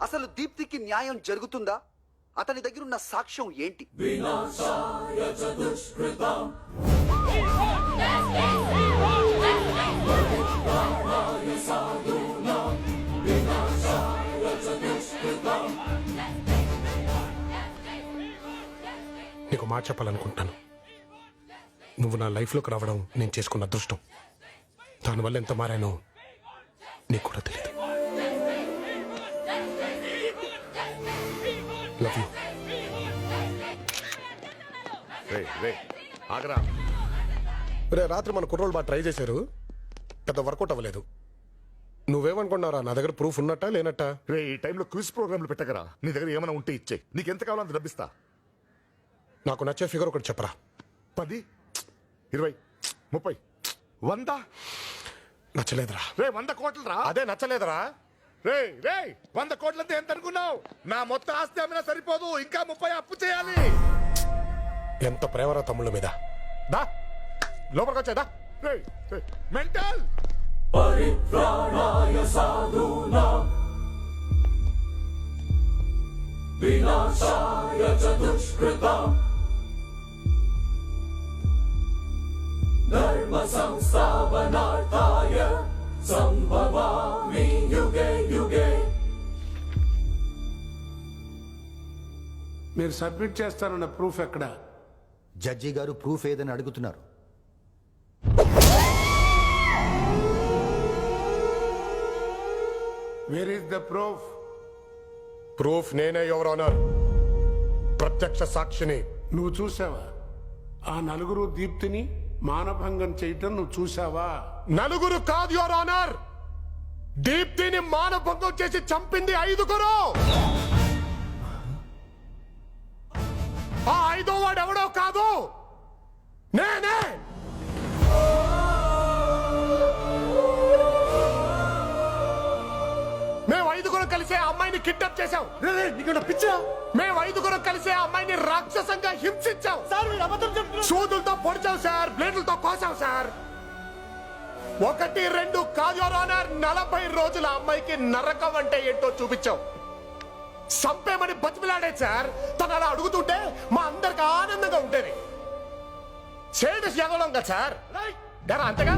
అసలు దీప్తికి న్యాయం జరుగుతుందా? అతని దగ్గర ఉన్న సాక్ష్యం ఏంటి? నీకు మాట చెప్పాలనుకుంటాను. నువ్వు నా లైఫ్లోకి రావడం నేను చేసుకున్న అదృష్టం. దానివల్ల ఎంత మారానో నీకు కూడా తెలియదు. Love you. ఆగరా. రే, రాత్రి మన కుర్రోళ్ళు బాగా ట్రై చేశారు, పెద్ద వర్కౌట్ అవ్వలేదు. నువ్వేమనుకున్నారా? నా దగ్గర ప్రూఫ్ ఉన్నట్టా లేనట్టా? రే, ఈ టైంలో క్విజ్ ప్రోగ్రాంలు పెట్టగరా. నీ దగ్గర ఏమైనా ఉంటే ఇచ్చే. నీకు ఎంత కావాలో అంత డబ్బిస్తా. నాకు నచ్చే ఫిగర్ ఒకటి చెప్పరా. 10, 20, 30, 100. నచ్చలేదురా. రే, 100 కోట్లు రా. అదే నచ్చలేదురా. రే రే 100 కోట్లంటే ఎంత అనుకున్నావు? నా మొత్తం ఆస్తి అమ్మినా సరిపోదు, ఇంకా 30 అప్పు చేయాలి. ఎంత ప్రేమరా తమ్ముళ్ళ మీద. దా లోపలికి వచ్చేదా. రే, మెంటల్. ధర్మ సంస్థాపనార్థాయ సంభవామి యుగే యుగే. మీరు సబ్మిట్ చేస్తారన్న ప్రూఫ్ ఎక్కడ? జడ్జి గారు ప్రూఫ్ ఏదని అడుగుతున్నారు. Where is the proof? Proof నేనే, యువర్ ఆనర్. ప్రత్యక్ష సాక్షిని. నువ్వు చూసావా? ఆ నలుగురు దీప్తిని మానభంగం చేయటం నువ్వు చూసావా? నలుగురు కాదు యువర్ ఆనర్, దీప్తిని మానభంగం చేసి చంపింది 5. ఆ 5వ వాడు ఎవడో కాదు, నేనే. మేము 5 కలిసే అమ్మాయిని కిడ్నాప్ చేశాం. మేము 5 కలిసే అమ్మాయిని రాక్షసంగా హింసించాం. సూదులతో పొడిచాం సార్, బ్లేడ్లతో కోసాం సార్. 1, 2 కాదు యువర్ ఆనర్, 40 రోజుల అమ్మాయికి నరకం అంటే ఏంటో చూపించాం. సంపేమని బతిమిలాడేది సార్. తను అలా అడుగుతుంటే మా అందరికి ఆనందంగా ఉండేది. సేడస్ ఎదవడం కదా సార్. అంతగా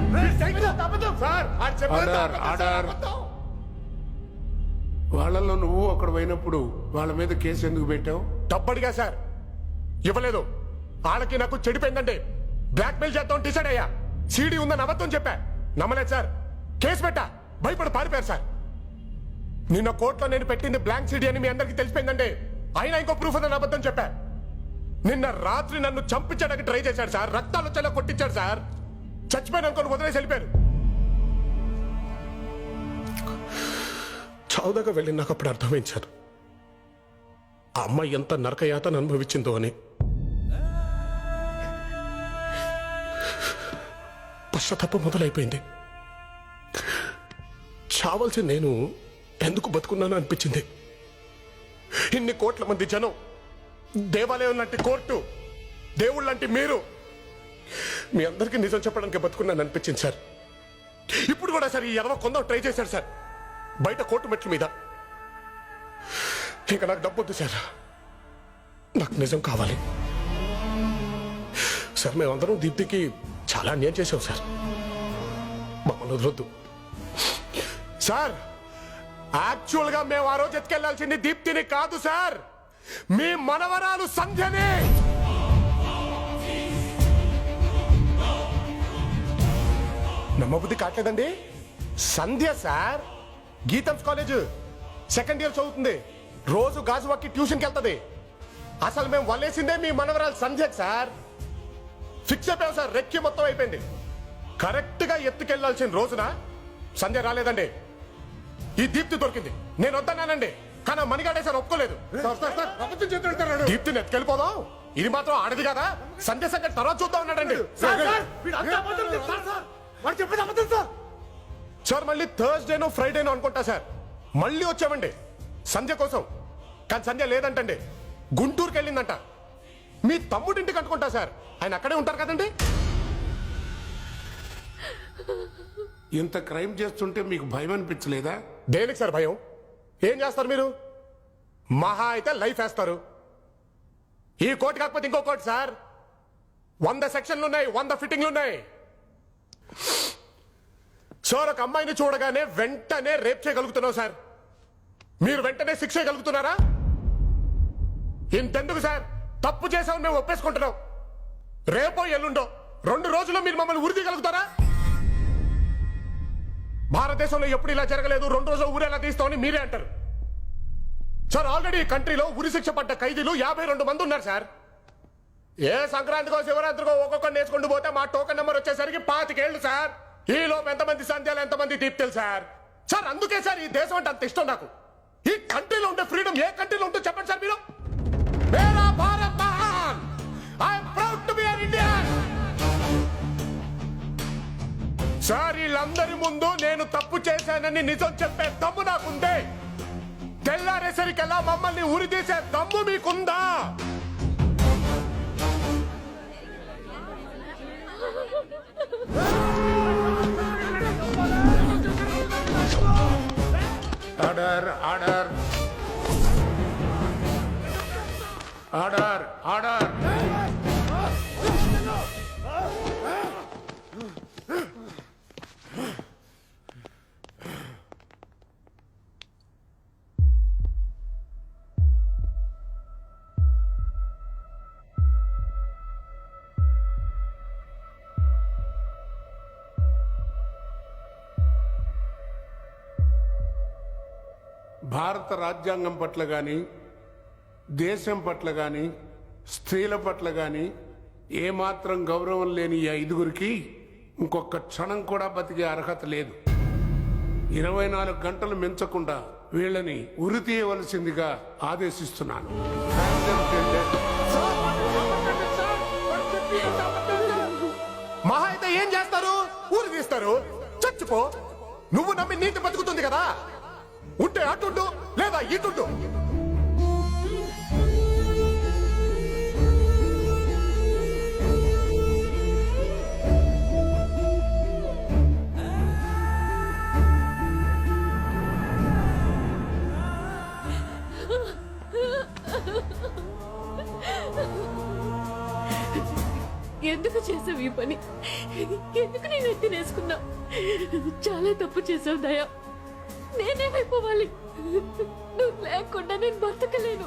సార్. వాళ్ళల్లో నువ్వు అక్కడ పోయినప్పుడు వాళ్ళ మీద కేసు ఎందుకు పెట్టావు? డబ్బడిగా సార్, ఇవ్వలేదు. వాళ్ళకి నాకు చెడిపోయిందండి. బ్లాక్ మెయిల్ చేద్దాం డిసైడ్ అయ్యా. సీడీ ఉందని అబద్ధం చెప్పా, నమ్మలేదు సార్. కేసు పెట్టా, భయపడి పారిపోయారు సార్. నిన్న కోర్టులో నేను పెట్టింది బ్లాంక్ సీడీ అని మీ అందరికి తెలిసిపోయిందండి. అయినా ఇంకో ప్రూఫ్ ఉందని అబద్ధం చెప్పా. నిన్న రాత్రి నన్ను చంపించడానికి ట్రై చేశాడు సార్. రక్తాలు వచ్చేలా కొట్టించాడు సార్. చచ్చిపోయిన అనుకోని వదిలేసి వెళ్ళిపోయారు. చావుదాకా వెళ్ళి నాకు అప్పుడు అర్థమైంది సార్, ఆ అమ్మాయి ఎంత నరకయాతను అనుభవించిందో అని. పశ్చాత్తాపం మొదలైపోయింది. చావలసి నేను ఎందుకు బతుకున్నాను అనిపించింది. ఇన్ని కోట్ల మంది జనం, దేవాలయం లాంటి కోర్టు, దేవుళ్ళు లాంటి మీరు, మీ అందరికీ నిజం చెప్పడానికి బతుకున్నాను అనిపించింది సార్. ఇప్పుడు కూడా సార్ ఈ ఎదవ కొందాం ట్రై చేశారు సార్, బయట కోర్టు మెట్ల మీద. ఇంకా నాకు డబ్బు వద్దు సార్, నాకు నిజం కావాలి సార్. మేమందరం దీప్తికి చాలా అన్యాయం చేసాం సార్, మమ్మల్ని వదలొద్దు సార్. యాక్చువల్ గా మేము ఆ రోజు ఎత్తుకెళ్లాల్సింది దీప్తిని కాదు సార్, మీ మనవరాలు సంధ్యని. నమ్మబుద్ధి కావట్లేదండి. Sandhya sir Gitams college 2nd year చదువుతుంది. రోజు గాజువాకి ట్యూషన్కి వెళ్తుంది. అసలు మేము వల్లేసిందే మీ మనవరాలు సంధ్యకి సార్. ఫిక్స్ అయిపోయాం సార్, రెక్కి మొత్తం అయిపోయింది. కరెక్ట్ గా ఎత్తుకెళ్లాల్సిన రోజున సంధ్య రాలేదండి. ఈ దీప్తి దొరికింది. నేను వద్దన్నానండి, కానీ మణిగాడే సార్ ఒప్పుకోలేదు. దీప్తిని ఎత్తుకెళ్ళిపోదాం, ఇది మాత్రం ఆడది కదా, సంధ్య సంగతి తర్వాత చూద్దాం అన్నాడండి. సార్ మళ్ళీ థర్స్డేనో ఫ్రైడేనో అనుకుంటా సార్ మళ్ళీ వచ్చామండి సంధ్య కోసం. కానీ సంధ్య లేదంటండి, గుంటూరుకి వెళ్ళిందంట. మీ తమ్ముడింటికి అనుకుంటా సార్, ఆయన అక్కడే ఉంటారు కదండి. ఇంత క్రైమ్ చేస్తుంటే మీకు భయం అనిపించలేదా? దేనికి సార్ భయం? ఏం చేస్తారు మీరు? మహా అయితే లైఫ్ వేస్తారు. ఈ కోర్టు కాకపోతే ఇంకో కోర్టు సార్. 100 సెక్షన్లు ఉన్నాయి, 100 ఫిట్టింగ్లు ఉన్నాయి. సార్ ఒక అమ్మాయిని చూడగానే వెంటనే రేప్ చేయగలుగుతున్నావు సార్. మీరు వెంటనే శిక్ష చేయగలుగుతున్నారా? ఇంతెందుకు సార్, తప్పు చేసామని మేము ఒప్పేసుకుంటున్నాం. రేపో ఎల్లుండో 2 రోజుల్లో మీరు మమ్మల్ని ఉరి తీయగలుగుతారా? భారతదేశంలో ఎప్పుడు ఇలా జరగలేదు, 2 రోజులు ఊరు ఎలా తీస్తామని మీరే అంటారు సార్. ఆల్రెడీ ఈ కంట్రీలో ఉరి శిక్ష పడ్డ ఖైదీలు 52 మంది ఉన్నారు సార్. ఏ సంక్రాంతికో శివరాత్రికో ఒక్కొక్కరిని వేసుకుంటూ పోతే మా టోకెన్ నెంబర్ వచ్చేసరికి 25 ఏళ్ళు సార్. ఈ లోపు ఎంతమంది సంధ్యాలు, ఎంతమంది దీప్తులు సార్. సార్ అందుకే సార్ ఈ దేశం అంటే అంత ఇష్టం నాకు. ఈ కంట్రీలో ఉండే ఫ్రీడమ్ ఏ కంట్రీలో ఉంటుందో చెప్పండి సార్ మీరు. మేరా భారత్ మహాన్, I'm proud to be an Indian. Sir వీళ్ళందరి ముందు నేను తప్పు చేశానని నిజం చెప్పే దమ్ము నాకుందే. తెల్లారేసరికల్లా మమ్మల్ని ఉరి తీసే దమ్ము మీకుందా? Order order order order. భారత రాజ్యాంగం పట్ల కానీ, దేశం పట్ల కానీ, స్త్రీల పట్ల కానీ ఏమాత్రం గౌరవం లేని ఈ 5గురికి ఇంకొక క్షణం కూడా బతికే అర్హత లేదు. 24 గంటలు మించకుండా వీళ్ళని ఉరి తీయవలసిందిగా ఆదేశిస్తున్నాను. మహా అయితే ఏం చేస్తారు? ఊరు తీస్తారు. చచ్చిపో. నువ్వు నమ్మి నీతి బతుకుతుంది కదా. ఉంటే అటుండు లేదా ఇటుండు. ఎందుకు చేసావు ఈ పని? ఎందుకు నేను ఎత్తినేసుకున్నా? చాలా తప్పు చేసావు దయా. నేనేమైపోవాలి? నువ్వు లేకుండా నేను బతకలేను.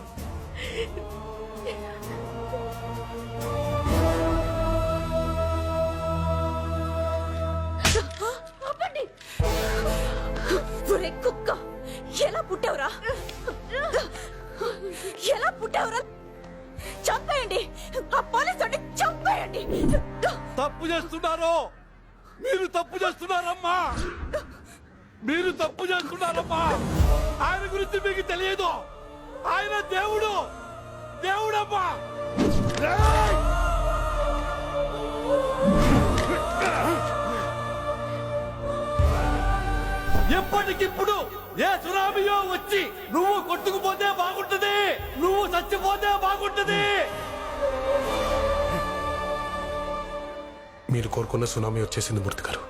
అప్పండి. కుక్క ఎలా పుట్టావురా? ఎలా పుట్టావురా? చంపేయండి, ఆ పోలీసు చంపేయండి. తప్పు చేస్తున్నారు, మీరు తప్పు చేస్తున్నారమ్మా, మీరు తప్పు చేస్తున్నారమ్మా. ఆయన గురించి మీకు తెలియదు. ఆయన దేవుడు, దేవుడమ్మా. ఎప్పటికిప్పుడు ఏ సునామీయో వచ్చి నువ్వు కొట్టుకుపోతే బాగుంటది, నువ్వు చచ్చిపోతే బాగుంటది. మీరు కోరుకున్న సునామీ వచ్చేసింది మూర్తి గారు.